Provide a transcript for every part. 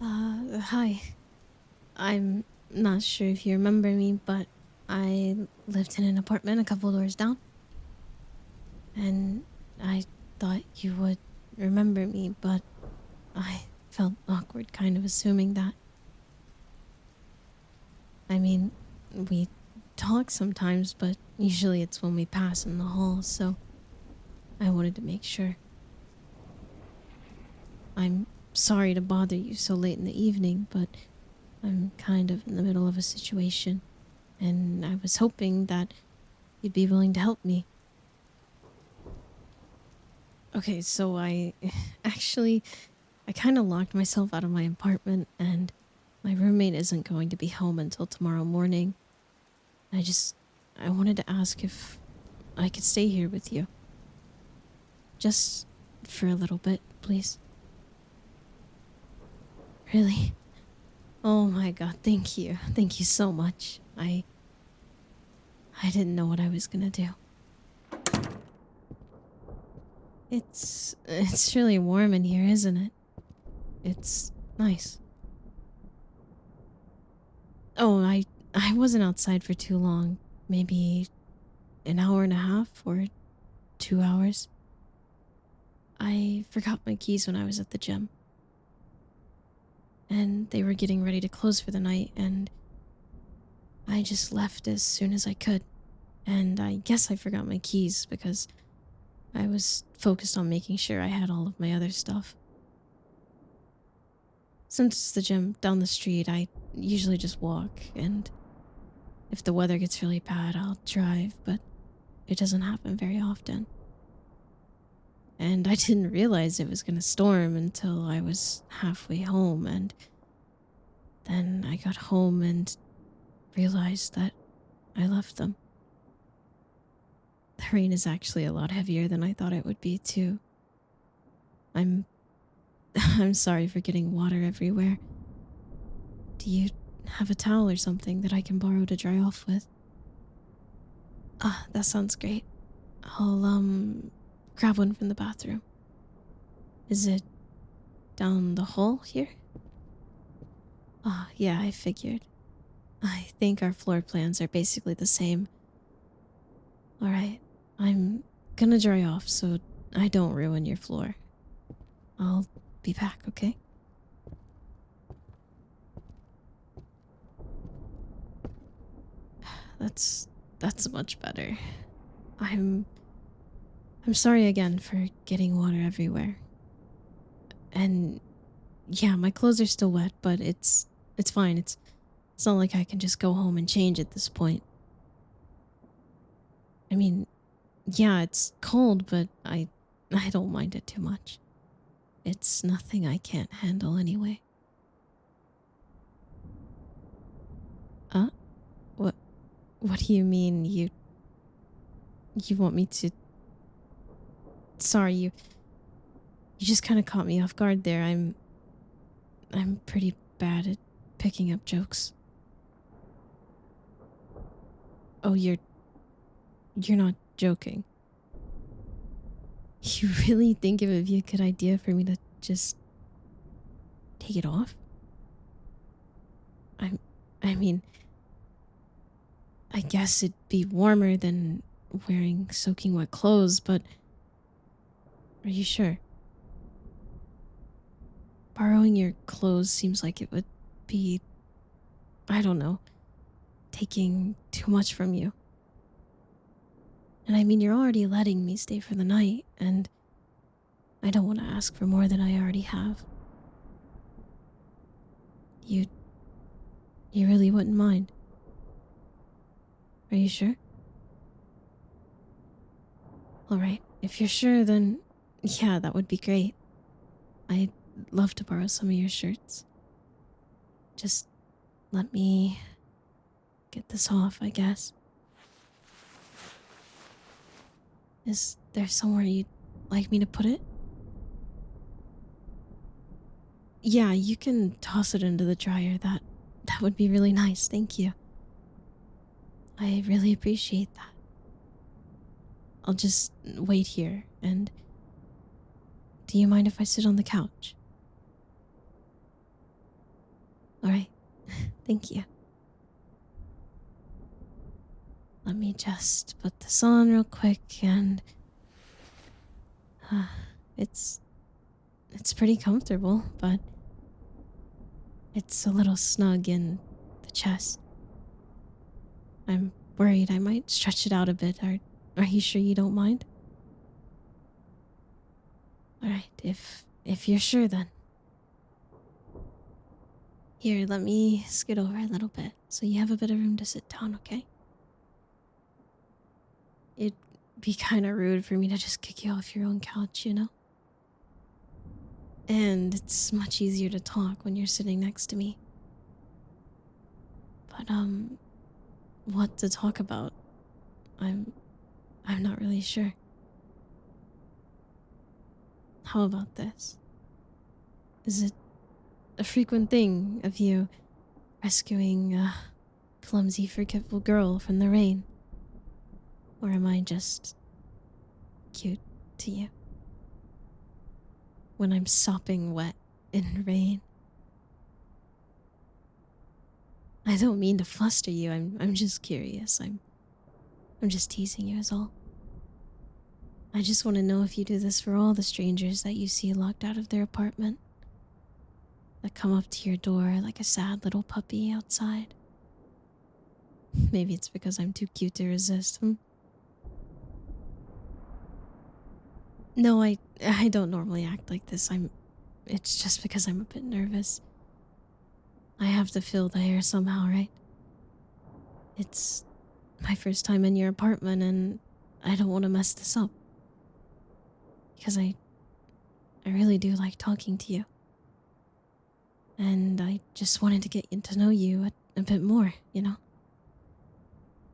Hi. I'm not sure if you remember me, but I lived in an apartment a couple doors down, and I thought you would remember me, but I felt awkward kind of assuming that. I mean, we talk sometimes, but usually it's when we pass in the hall, so I wanted to make sure. I'm sorry to bother you so late in the evening, but I'm kind of in the middle of a situation, and I was hoping that you'd be willing to help me. Okay, so I actually I kind of locked myself out of my apartment and my roommate isn't going to be home until tomorrow morning. I just I wanted to ask if I could stay here with you. Just for a little bit, please. Really? Oh my god, thank you. Thank you so much. I didn't know what I was going to do. It's really warm in here, isn't it? It's nice. Oh, I wasn't outside for too long. Maybe an hour and a half or 2 hours. I forgot my keys when I was at the gym, and they were getting ready to close for the night, and I just left as soon as I could. And I guess I forgot my keys because I was focused on making sure I had all of my other stuff. Since it's the gym down the street, I usually just walk, and if the weather gets really bad, I'll drive, but it doesn't happen very often. And I didn't realize it was going to storm until I was halfway home, and then I got home and realized that I left them. The rain is actually a lot heavier than I thought it would be, too. I'm I'm sorry for getting water everywhere. Do you have a towel or something that I can borrow to dry off with? Ah, that sounds great. I'll grab one from the bathroom. Is it down the hall here? Ah, yeah, I figured. I think our floor plans are basically the same. All right. I'm gonna dry off so I don't ruin your floor. I'll be back, okay? That's that's much better. I'm I'm sorry again for getting water everywhere. And yeah, my clothes are still wet, but it's fine. It's not like I can just go home and change at this point. I mean, yeah, it's cold, but I don't mind it too much. It's nothing I can't handle anyway. Uh, what what do you mean you want me to? Sorry, you just kind of caught me off guard there. I'm pretty bad at picking up jokes. Oh, you're not joking. You really think it would be a good idea for me to just take it off? I'm I mean, I guess it'd be warmer than wearing soaking wet clothes, but are you sure? Borrowing your clothes seems like it would be, I don't know, taking too much from you. And I mean, you're already letting me stay for the night, and I don't want to ask for more than I already have. You you really wouldn't mind? Are you sure? All right. If you're sure, then yeah, that would be great. I'd love to borrow some of your shirts. Just let me get this off, I guess. Is there somewhere you'd like me to put it? Yeah, you can toss it into the dryer. That would be really nice. Thank you. I really appreciate that. I'll just wait here. And do you mind if I sit on the couch? Alright. Thank you. Let me just put this on real quick and uh, it's it's pretty comfortable, but it's a little snug in the chest. I'm worried I might stretch it out a bit. Are you sure you don't mind? Alright, if you're sure then. Here, let me skid over a little bit so you have a bit of room to sit down, okay? It'd be kind of rude for me to just kick you off your own couch, you know? And it's much easier to talk when you're sitting next to me. But what to talk about? I'm I'm not really sure. How about this? Is it a frequent thing of you rescuing a clumsy, forgetful girl from the rain? Or am I just cute to you? When I'm sopping wet in rain? I don't mean to fluster you. I'm just curious. I'm just teasing you is all. I just want to know if you do this for all the strangers that you see locked out of their apartment, that come up to your door like a sad little puppy outside. Maybe it's because I'm too cute to resist, hmm? No, I don't normally act like this. It's just because I'm a bit nervous. I have to fill the air somehow, right? It's my first time in your apartment and I don't want to mess this up. Because I really do like talking to you. And I just wanted to get to know you a bit more, you know?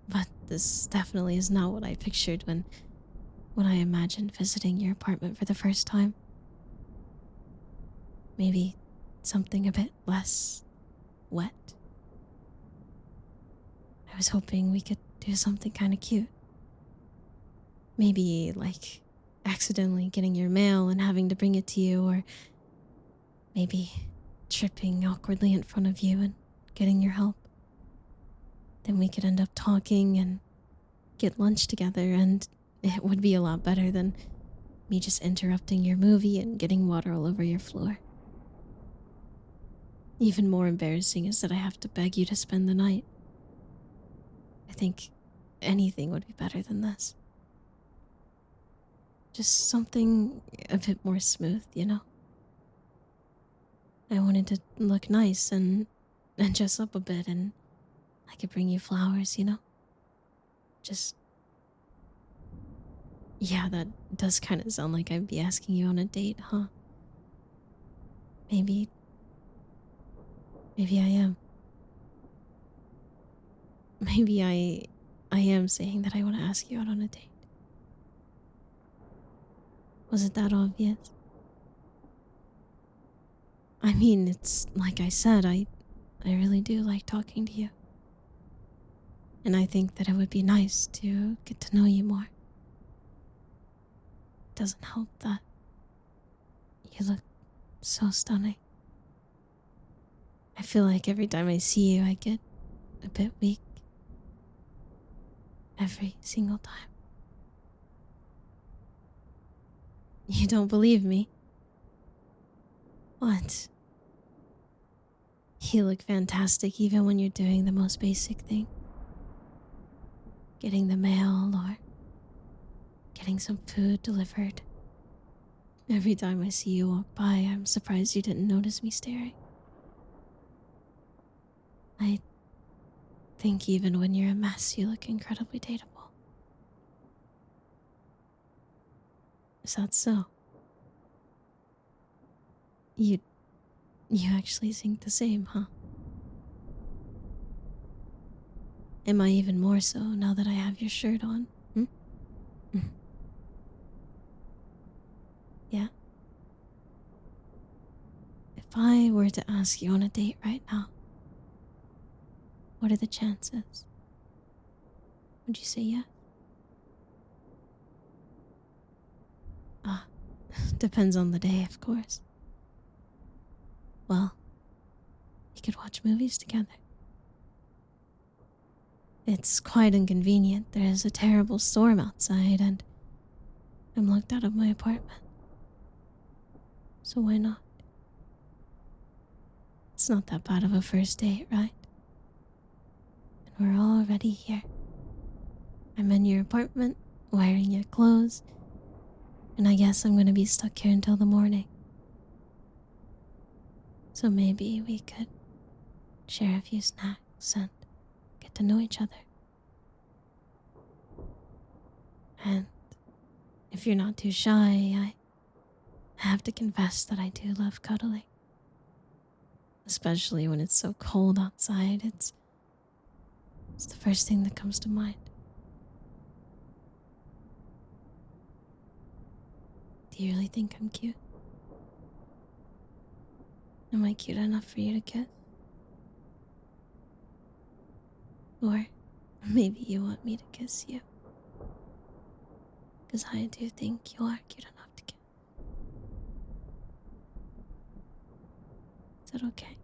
But this definitely is not what I pictured when I imagined visiting your apartment for the first time. Maybe something a bit less wet. I was hoping we could do something kind of cute. Maybe like accidentally getting your mail and having to bring it to you, or maybe tripping awkwardly in front of you and getting your help. Then we could end up talking and get lunch together, and it would be a lot better than me just interrupting your movie and getting water all over your floor. Even more embarrassing is that I have to beg you to spend the night. I think anything would be better than this. Just something a bit more smooth, you know? I wanted to look nice and dress up a bit, and I could bring you flowers, you know? Just, yeah, that does kind of sound like I'd be asking you on a date, huh? Maybe, maybe I am. Maybe I am saying that I want to ask you out on a date. Was it that obvious? I mean, it's like I said, I really do like talking to you. And I think that it would be nice to get to know you more. It doesn't help that you look so stunning. I feel like every time I see you, I get a bit weak. Every single time. You don't believe me? What? You look fantastic even when you're doing the most basic thing. Getting the mail or getting some food delivered. Every time I see you walk by, I'm surprised you didn't notice me staring. I think even when you're a mess, you look incredibly dateable. Is that so? You you actually think the same, huh? Am I even more so now that I have your shirt on? Hmm? Mm. Yeah? If I were to ask you on a date right now, what are the chances? Would you say yes? Ah, depends on the day, of course. Well, We could watch movies together. It's quite inconvenient. There is a terrible storm outside, and I'm locked out of my apartment. So why not? It's not that bad of a first date, right? And we're already here. I'm in your apartment, wearing your clothes, and I guess I'm gonna be stuck here until the morning. So maybe we could share a few snacks and get to know each other. And if you're not too shy, I have to confess that I do love cuddling. Especially when it's so cold outside, it's the first thing that comes to mind. Do you really think I'm cute? Am I cute enough for you to kiss? Or maybe you want me to kiss you? Because I do think you are cute enough to kiss. Is that okay?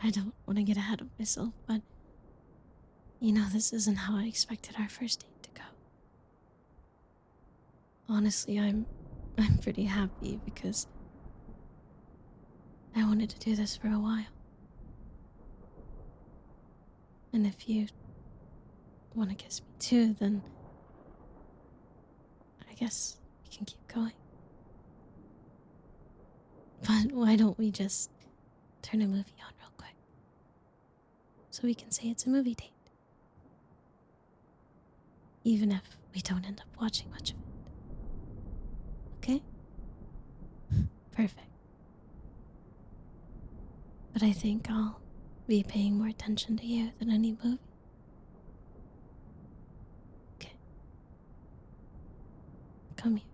I don't want to get ahead of myself, but this isn't how I expected our first date to go. Honestly, I'm pretty happy because I wanted to do this for a while. And if you want to kiss me too, then I guess we can keep going. But why don't we just turn a movie on real quick so we can say it's a movie date? Even if we don't end up watching much of it. Okay? Perfect. But I think I'll be paying more attention to you than any movie. Okay. Come here.